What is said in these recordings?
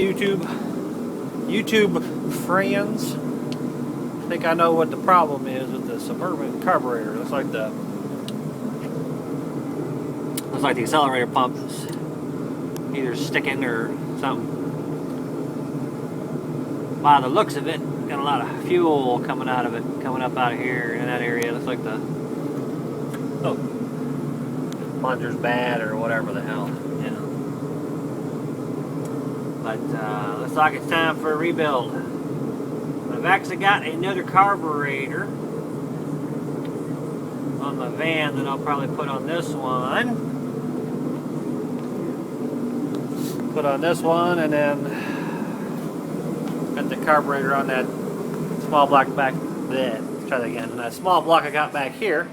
YouTube friends, I think I know what the problem is with the Suburban carburetor. Looks like the accelerator pump is either sticking or something. By the looks of it, got a lot of fuel coming out of it, coming up out of here in that area. Looks like the plunger's bad or whatever the hell, you know. But looks like it's time for a rebuild. I've actually got another carburetor on my van that I'll probably put on this one. Put on this one, and then got the carburetor on that small block back there. Let's try that again. And that small block I got back here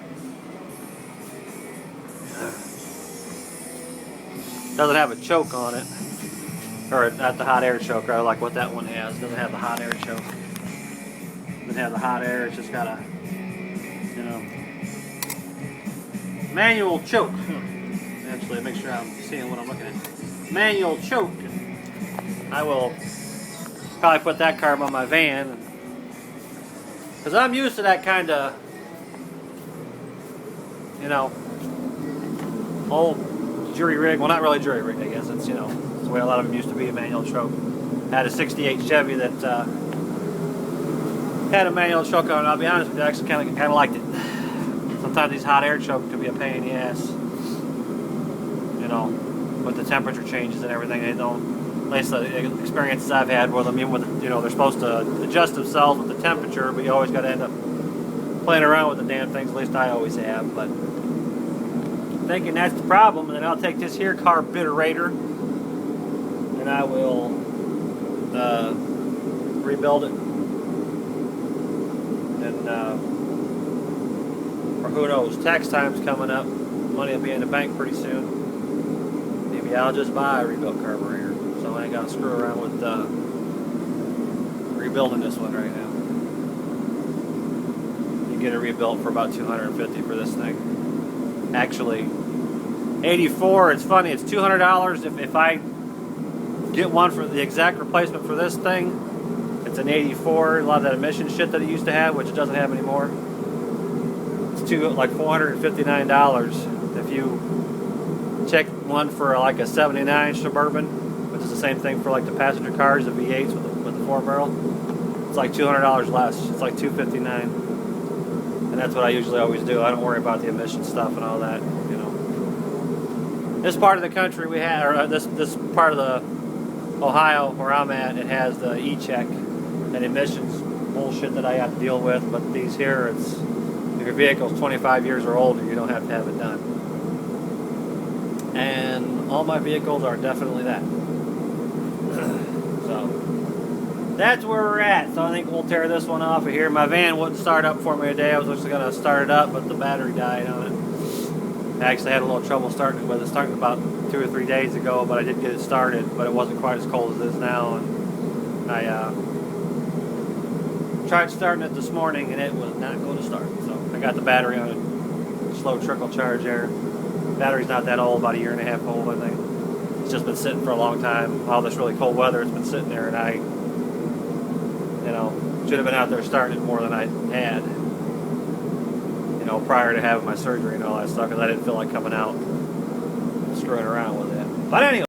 doesn't have a choke on it, or not the hot air choker. I like what that one has. It doesn't have the hot air choke. Doesn't have the hot air. It's just got a, you know, manual choke. Actually, make sure I'm seeing what I'm looking at. Manual choke. I will probably put that carb on my van, because I'm used to that kind of, you know, old jury rig. Well, not really jury rig, I guess. It's, you know, it's the way a lot of them used to be, a manual choke. I had a 68 Chevy that had a manual choke on it. I'll be honest with you, I actually kind of liked it. Sometimes these hot air chokes can be a pain in the ass, you know, with the temperature changes and everything. They don't, at least the experiences I've had with them, even with, you know, they're supposed to adjust themselves with the temperature, but you always got to end up playing around with the damn things. At least I always have. But thinking that's the problem, and then I'll take this here carburetor and I will rebuild it, and or who knows, tax time's coming up, money will be in the bank pretty soon. Maybe I'll just buy a rebuilt carburetor, so I ain't got to screw around with rebuilding this one right now. You get it rebuilt for about $250 for this thing. Actually, $84. It's funny. It's $200 if I get one for the exact replacement for this thing. It's an $84. A lot of that emission shit that it used to have, which it doesn't have anymore. It's like $459 if you check one for like a 79 Suburban, which is the same thing for like the passenger cars, the V8s with the 4-barrel. It's like $200 less. It's like $259, and that's what I usually always do. I don't worry about the emission stuff and all that, you know. This part of the country we have, or this part of the Ohio where I'm at, it has the E-check and emissions bullshit that I have to deal with. But these here, it's if your vehicle's 25 years or older, you don't have to have it done. And all my vehicles are definitely that. So that's where we're at. So I think we'll tear this one off of here. My van wouldn't start up for me today. I was just going to start it up, but the battery died on it. I actually had a little trouble starting with it. Started about 2 or 3 days ago, but I did get it started. But it wasn't quite as cold as it is now. And I tried starting it this morning, and it was not going to start. So I got the battery on a slow trickle charge there. Battery's not that old, about 1.5 years old, I think. It's just been sitting for a long time. All this really cold weather, it's been sitting there, and I, you know, should have been out there starting it more than I had, you know, prior to having my surgery and all that stuff, because I didn't feel like coming out and screwing around with it. But anyway.